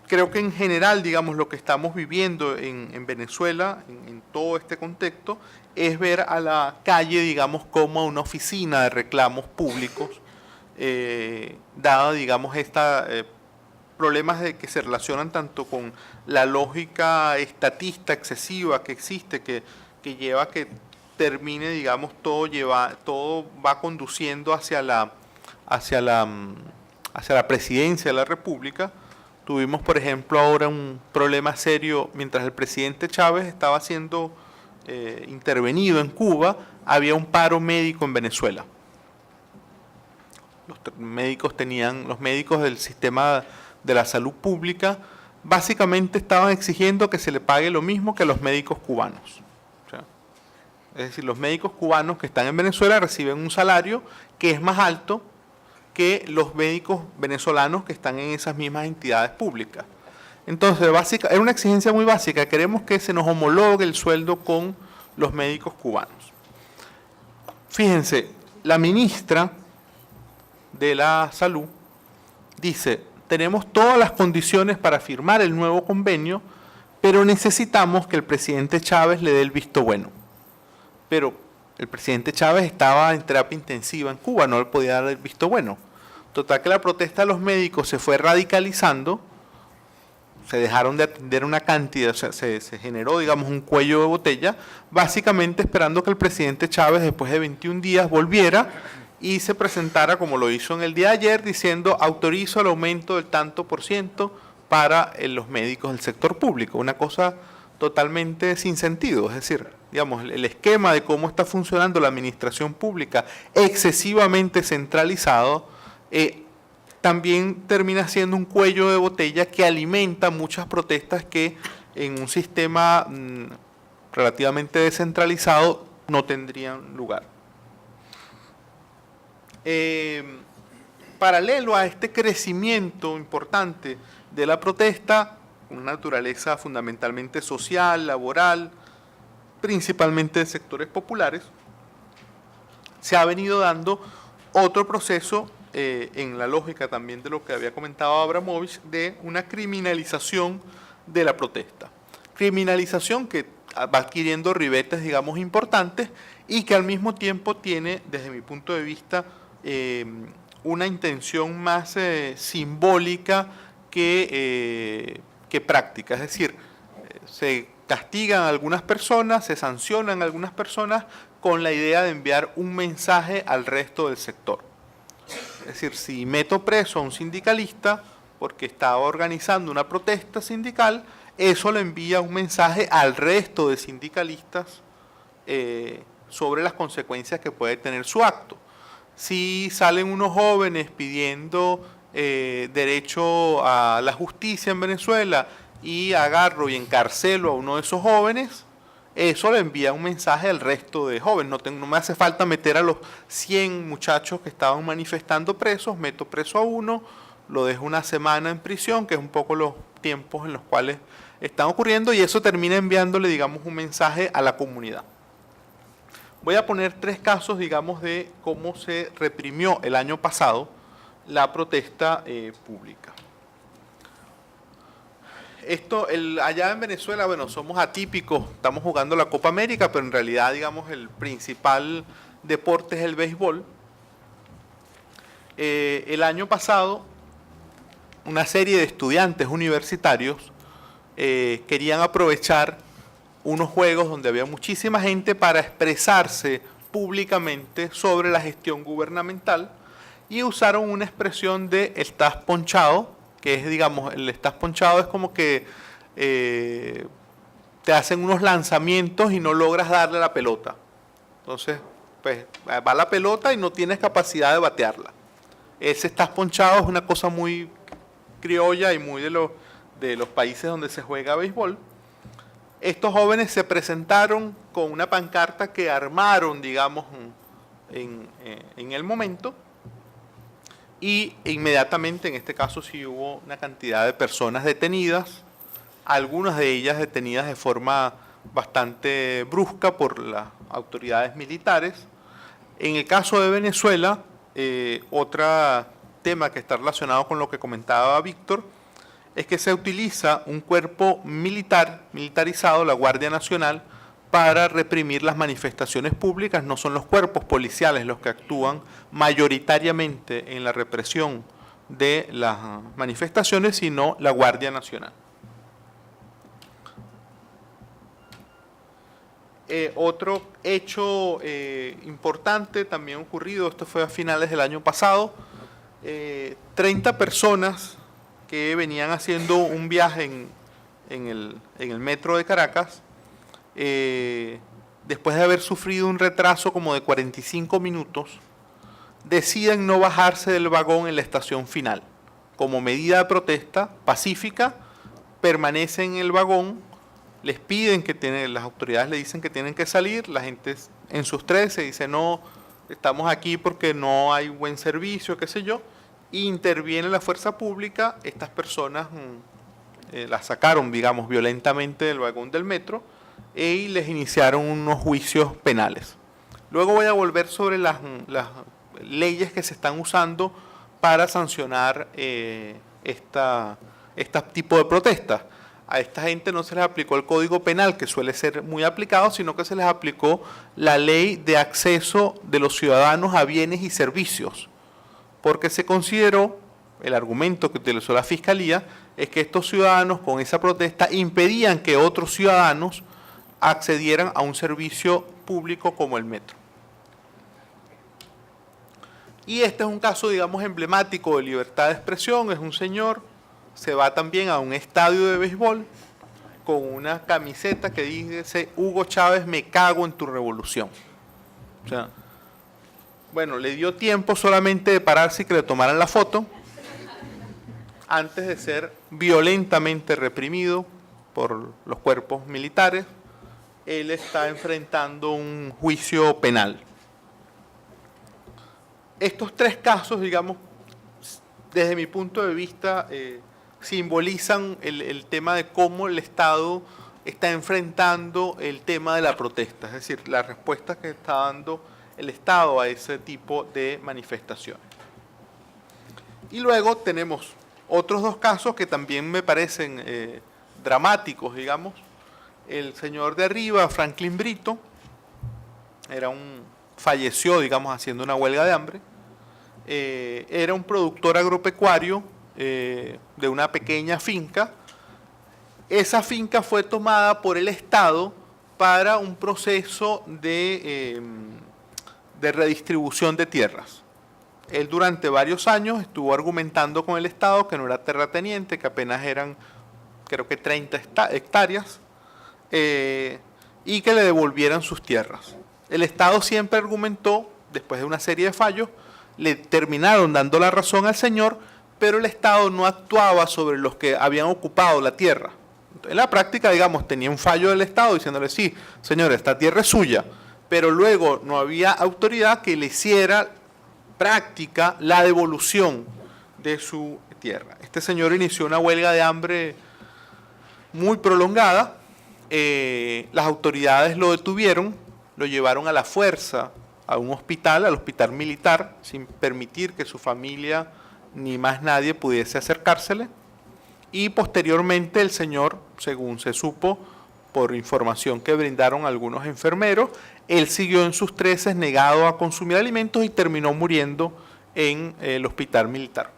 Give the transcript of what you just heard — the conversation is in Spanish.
Creo que en general, digamos, lo que estamos viviendo en Venezuela, en todo este contexto, es ver a la calle, digamos, como una oficina de reclamos públicos, dada, digamos, problemas que se relacionan tanto con la lógica estatista excesiva que existe, que lleva a que termine, digamos, todo va conduciendo hacia la presidencia de la República. Tuvimos, por ejemplo, ahora un problema serio mientras el presidente Chávez estaba siendo intervenido en Cuba, había un paro médico en Venezuela. Los médicos del sistema de la salud pública básicamente estaban exigiendo que se le pague lo mismo que a los médicos cubanos. O sea, es decir, los médicos cubanos que están en Venezuela reciben un salario que es más alto que los médicos venezolanos que están en esas mismas entidades públicas. Entonces, era una exigencia muy básica. Queremos que se nos homologue el sueldo con los médicos cubanos. Fíjense, la ministra de la Salud dice: tenemos todas las condiciones para firmar el nuevo convenio, pero necesitamos que el presidente Chávez le dé el visto bueno. Pero el presidente Chávez estaba en terapia intensiva en Cuba, no le podía dar el visto bueno. Total que la protesta de los médicos se fue radicalizando, se dejaron de atender una cantidad, o sea, se generó, digamos, un cuello de botella, básicamente esperando que el presidente Chávez, después de 21 días, volviera y se presentara, como lo hizo en el día de ayer, diciendo: autorizo el aumento del tanto por ciento para los médicos del sector público. Una cosa totalmente sin sentido, es decir, digamos, el esquema de cómo está funcionando la administración pública excesivamente centralizado, también termina siendo un cuello de botella que alimenta muchas protestas que en un sistema relativamente descentralizado no tendrían lugar. Paralelo a este crecimiento importante de la protesta, una naturaleza fundamentalmente social, laboral, principalmente de sectores populares, se ha venido dando otro proceso en la lógica también de lo que había comentado Abramovich, de una criminalización de la protesta. Criminalización que va adquiriendo ribetes, digamos, importantes y que al mismo tiempo tiene, desde mi punto de vista, una intención más simbólica que práctica. Es decir, se castigan a algunas personas, se sancionan a algunas personas con la idea de enviar un mensaje al resto del sector. Es decir, si meto preso a un sindicalista porque estaba organizando una protesta sindical, eso le envía un mensaje al resto de sindicalistas sobre las consecuencias que puede tener su acto. Si salen unos jóvenes pidiendo derecho a la justicia en Venezuela y agarro y encarcelo a uno de esos jóvenes, eso le envía un mensaje al resto de jóvenes. No me hace falta meter a los 100 muchachos que estaban manifestando presos, meto preso a uno, lo dejo una semana en prisión, que es un poco los tiempos en los cuales están ocurriendo, y eso termina enviándole, digamos, un mensaje a la comunidad. Voy a poner 3 casos, digamos, de cómo se reprimió el año pasado la protesta pública. Allá en Venezuela, bueno, somos atípicos, estamos jugando la Copa América, pero en realidad, digamos, el principal deporte es el béisbol. El año pasado, una serie de estudiantes universitarios querían aprovechar unos juegos donde había muchísima gente para expresarse públicamente sobre la gestión gubernamental y usaron una expresión de "estás ponchado", que es, digamos, el "estás ponchado" es como que te hacen unos lanzamientos y no logras darle la pelota. Entonces, pues va la pelota y no tienes capacidad de batearla. Ese "estás ponchado" es una cosa muy criolla y muy de los países donde se juega béisbol. Estos jóvenes se presentaron con una pancarta que armaron, digamos, en el momento, y inmediatamente, en este caso sí hubo una cantidad de personas detenidas, algunas de ellas detenidas de forma bastante brusca por las autoridades militares. En el caso de Venezuela, otra tema que está relacionado con lo que comentaba Víctor, es que se utiliza un cuerpo militarizado, la Guardia Nacional, para reprimir las manifestaciones públicas. No son los cuerpos policiales los que actúan mayoritariamente en la represión de las manifestaciones, sino la Guardia Nacional. Otro hecho importante también ocurrido, esto fue a finales del año pasado, 30 personas que venían haciendo un viaje en el metro de Caracas, después de haber sufrido un retraso como de 45 minutos, deciden no bajarse del vagón en la estación final. Como medida de protesta pacífica, permanecen en el vagón. Les piden las autoridades le dicen que tienen que salir, la gente en sus 13 dice no, estamos aquí porque no hay buen servicio, qué sé yo, y interviene la fuerza pública. Estas personas las sacaron, digamos, violentamente del vagón del metro y les iniciaron unos juicios penales. Luego voy a volver sobre las leyes que se están usando para sancionar este tipo de protestas. A esta gente no se les aplicó el Código Penal, que suele ser muy aplicado, sino que se les aplicó la Ley de Acceso de los Ciudadanos a Bienes y Servicios, porque se consideró, el argumento que utilizó la Fiscalía, es que estos ciudadanos con esa protesta impedían que otros ciudadanos accedieran a un servicio público como el metro. Y este es un caso, digamos, emblemático de libertad de expresión. Es un señor, se va también a un estadio de béisbol con una camiseta que dice Hugo Chávez, me cago en tu revolución. O sea, bueno, le dio tiempo solamente de pararse y que le tomaran la foto antes de ser violentamente reprimido por los cuerpos militares. Él está enfrentando un juicio penal. Estos tres casos, digamos, desde mi punto de vista, simbolizan el tema de cómo el Estado está enfrentando el tema de la protesta, es decir, la respuesta que está dando el Estado a ese tipo de manifestaciones. Y luego tenemos otros dos casos que también me parecen dramáticos, digamos. El señor de arriba, Franklin Brito, falleció, digamos, haciendo una huelga de hambre. Era un productor agropecuario de una pequeña finca. Esa finca fue tomada por el Estado para un proceso de redistribución de tierras. Él durante varios años estuvo argumentando con el Estado que no era terrateniente, que apenas eran, creo que 30 hectáreas, y que le devolvieran sus tierras. El Estado siempre argumentó, después de una serie de fallos, le terminaron dando la razón al señor, pero el Estado no actuaba sobre los que habían ocupado la tierra. En la práctica, digamos, tenía un fallo del Estado diciéndole, sí, señor, esta tierra es suya, pero luego no había autoridad que le hiciera práctica la devolución de su tierra. Este señor inició una huelga de hambre muy prolongada. Las autoridades lo detuvieron, lo llevaron a la fuerza a un hospital, al hospital militar, sin permitir que su familia ni más nadie pudiese acercársele. Y posteriormente el señor, según se supo por información que brindaron algunos enfermeros, él siguió en sus 13 negado a consumir alimentos y terminó muriendo en el hospital militar.